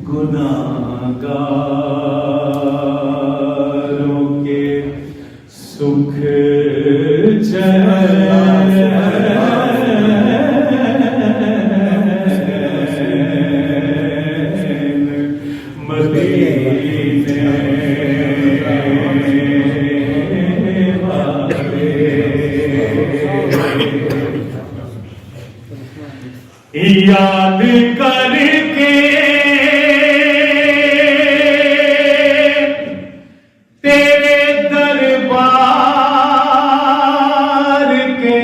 گناہگاروں کے سکھ چین مدینے یاد کر کے تیرے دربار کے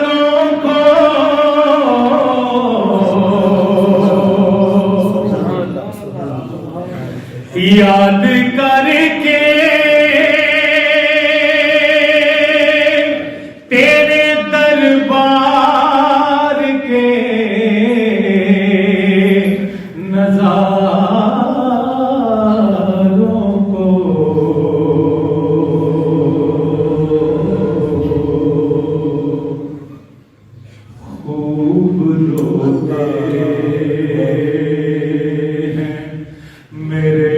نظاروں کو یاد کر کے تیرے دربار کے نظاروں کو خوب روتے ہیں میرے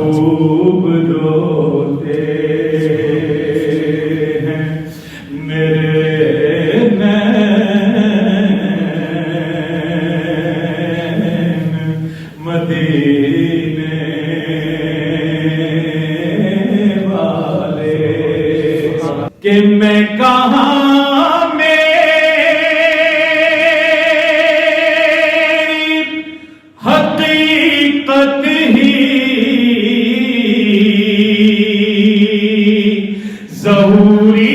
خوب روتے ہیں میرے نین مدینے والے کہ میں کہاں حقیقت ہی ظہوری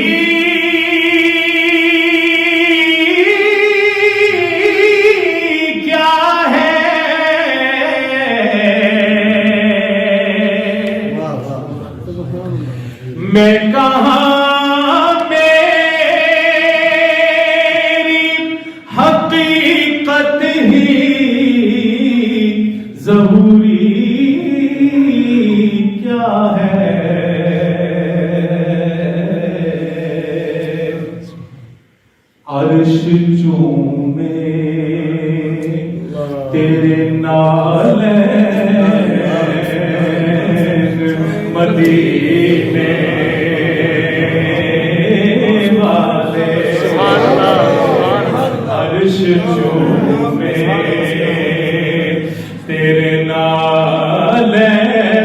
کیا ہے میں کہاں میری حقیقت ہی ظہوری کیا ہے عرش چومے تیرے نالین مدینے والے عرش چومے تیرے نالین